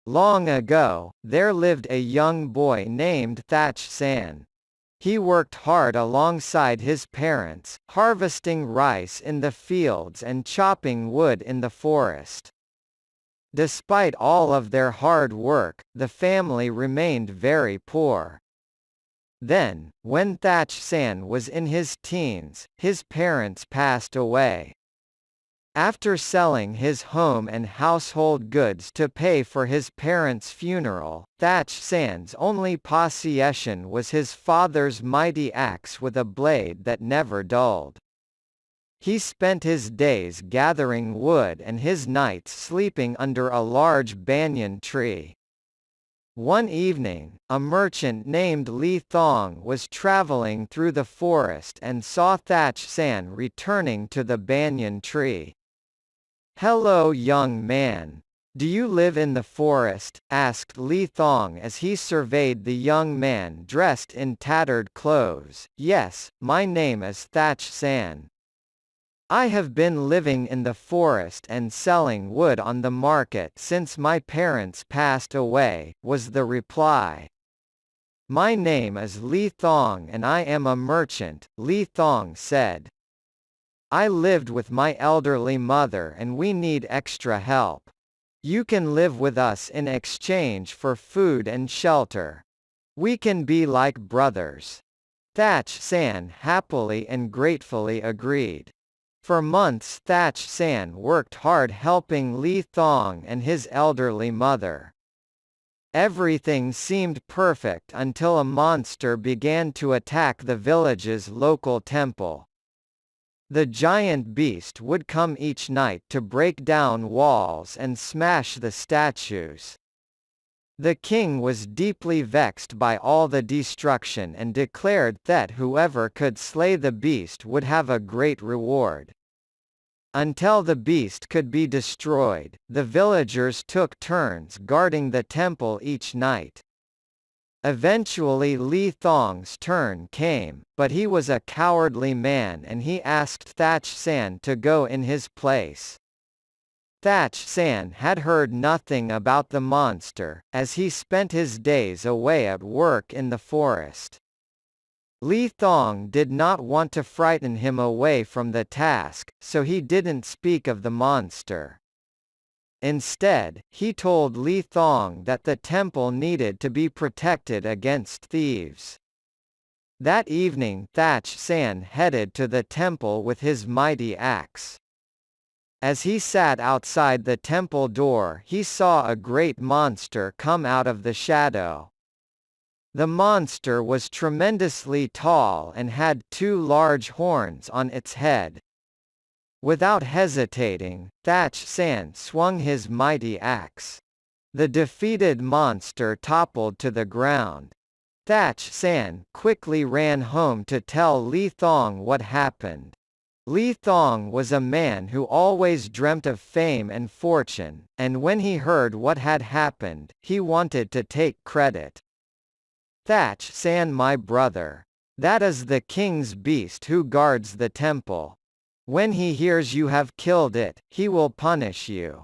Long ago, there lived a young boy named Thach. He worked hard alongside his parents, harvesting rice in the fields and chopping wood in the forest. Despite all of their hard work, the family remained very poor. Then, when Thach was in his teens, his parents passed away. After selling his home and household goods to pay for his parents' funeral, Thach's only possession was his father's mighty axe with a blade that never dulled. He spent his days gathering wood and his nights sleeping under a large banyan tree. One evening, a merchant named Thong was traveling through the forest and saw Thach returning to the banyan tree. "Hello, young man. Do you live in the forest?" asked Thong as he surveyed the young man dressed in tattered clothes. "Yes, my name is Thach. I have been living in the forest and selling wood on the market since my parents passed away," was the reply. "My name is Thong and I am a merchant," Thong said. "I lived with my elderly mother and we need extra help. You can live with us in exchange for food and shelter. We can be like brothers." Thach happily and gratefully agreed. For months Thach worked hard helping Thong and his elderly mother. Everything seemed perfect until a monster began to attack the village's local temple. The giant beast would come each night to break down walls and smash the statues. The king was deeply vexed by all the destruction and declared that whoever could slay the beast would have a great reward. Until the beast could be destroyed, the villagers took turns guarding the temple each night. Eventually Thong's turn came, but he was a cowardly man and he asked Thach to go in his place. Thach had heard nothing about the monster, as he spent his days away at work in the forest. Thong did not want to frighten him away from the task, so he didn't speak of the monster. Instead, he told Thong that the temple needed to be protected against thieves. That evening Thach headed to the temple with his mighty axe. As he sat outside the temple door, he saw a great monster come out of the shadow. The monster was tremendously tall and had 2 large horns on its head. Without hesitating, Thach swung his mighty axe. The defeated monster toppled to the ground. Thach quickly ran home to tell Thong what happened. Thong was a man who always dreamt of fame and fortune, and when he heard what had happened, he wanted to take credit. "Thach, my brother. That is the king's beast who guards the temple. When he hears you have killed it, he will punish you.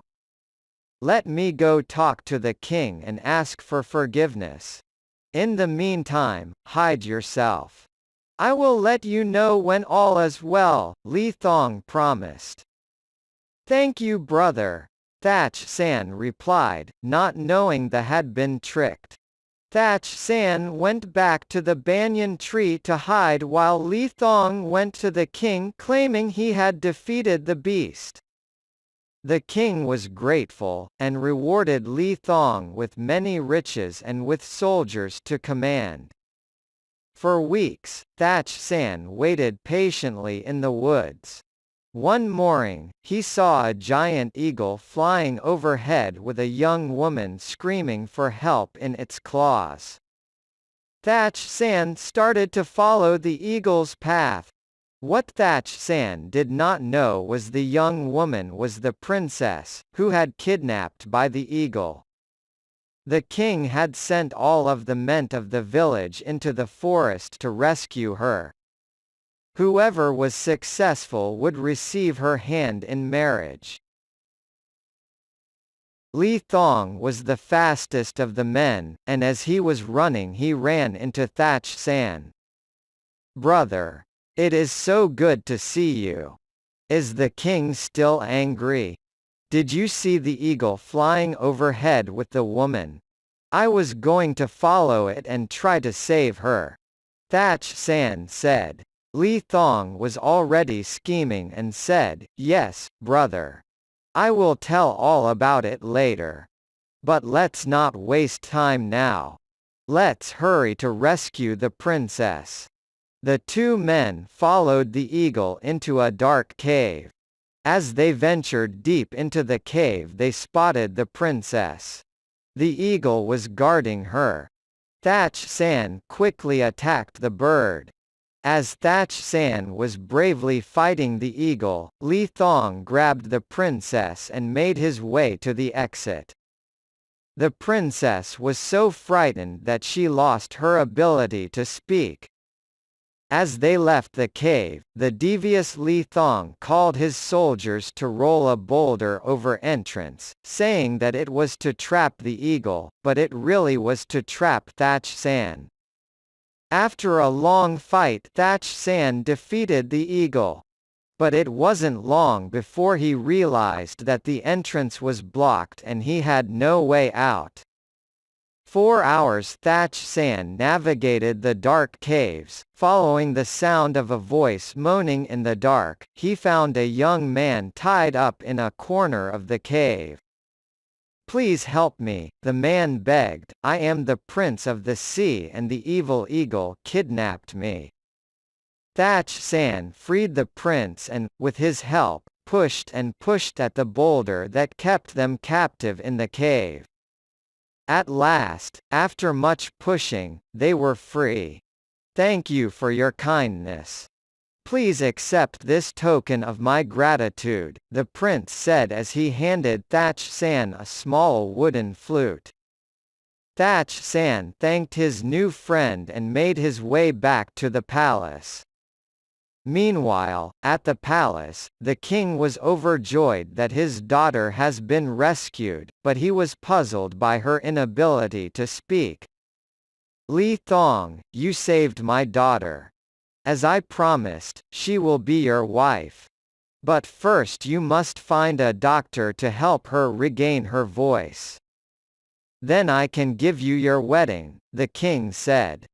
Let me go talk to the king and ask for forgiveness. In the meantime, hide yourself. I will let you know when all is well," Thong promised. "Thank you, brother," Thach replied, not knowing they had been tricked. Thach went back to the banyan tree to hide while Thong went to the king claiming he had defeated the beast. The king was grateful, and rewarded Thong with many riches and with soldiers to command. For weeks, Thach waited patiently in the woods. One morning, he saw a giant eagle flying overhead with a young woman screaming for help in its claws. Thach started to follow the eagle's path. What Thach did not know was the young woman was the princess, who had kidnapped by the eagle. The king had sent all of the men of the village into the forest to rescue her. Whoever was successful would receive her hand in marriage. Li Thong was the fastest of the men, and as he was running he ran into Thach San. "Brother! It is so good to see you. Is the king still angry? Did you see the eagle flying overhead with the woman? I was going to follow it and try to save her," Thach San said. Li Thong was already scheming and said, "Yes, brother. I will tell all about it later. But let's not waste time now. Let's hurry to rescue the princess." The two men followed the eagle into a dark cave. As they ventured deep into the cave they spotted the princess. The eagle was guarding her. Thach San quickly attacked the bird. As Thach San was bravely fighting the eagle, Li Thong grabbed the princess and made his way to the exit. The princess was so frightened that she lost her ability to speak. As they left the cave, the devious Li Thong called his soldiers to roll a boulder over entrance, saying that it was to trap the eagle, but it really was to trap Thach San. After a long fight Thach San defeated the eagle. But it wasn't long before he realized that the entrance was blocked and he had no way out. 4 hours Thach San navigated the dark caves. Following the sound of a voice moaning in the dark, he found a young man tied up in a corner of the cave. "Please help me," the man begged. "I am the prince of the sea and the evil eagle kidnapped me." Thach San freed the prince and, with his help, pushed at the boulder that kept them captive in the cave. At last, after much pushing, they were free. "Thank you for your kindness. Please accept this token of my gratitude," the prince said as he handed Thach San a small wooden flute. Thach San thanked his new friend and made his way back to the palace. Meanwhile, at the palace, the king was overjoyed that his daughter has been rescued, but he was puzzled by her inability to speak. "Li Thong, you saved my daughter. As I promised, she will be your wife. But first you must find a doctor to help her regain her voice. Then I can give you your wedding," the king said.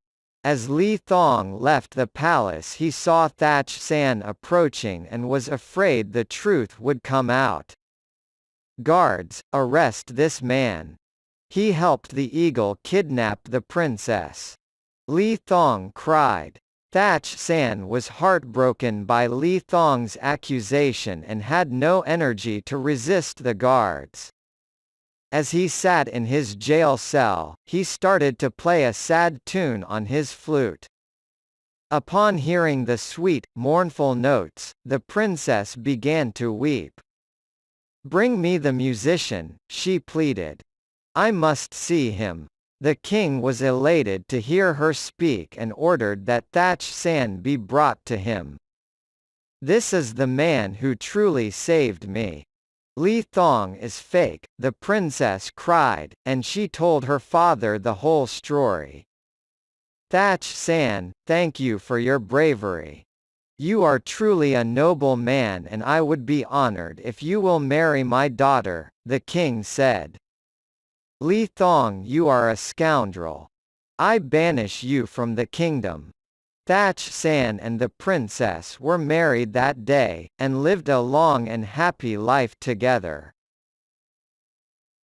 As Li Thong left the palace he saw Thach San approaching and was afraid the truth would come out. "Guards, arrest this man. He helped the eagle kidnap the princess," Li Thong cried. Thach San was heartbroken by Li Thong's accusation and had no energy to resist the guards. As he sat in his jail cell, he started to play a sad tune on his flute. Upon hearing the sweet, mournful notes, the princess began to weep. "Bring me the musician," she pleaded. "I must see him." The king was elated to hear her speak and ordered that Thach San be brought to him. "This is the man who truly saved me. Li Thong is fake," the princess cried, and she told her father the whole story. "Thach San, thank you for your bravery. You are truly a noble man and I would be honored if you will marry my daughter," the king said. "Li Thong, you are a scoundrel. I banish you from the kingdom." Thach San and the princess were married that day, and lived a long and happy life together.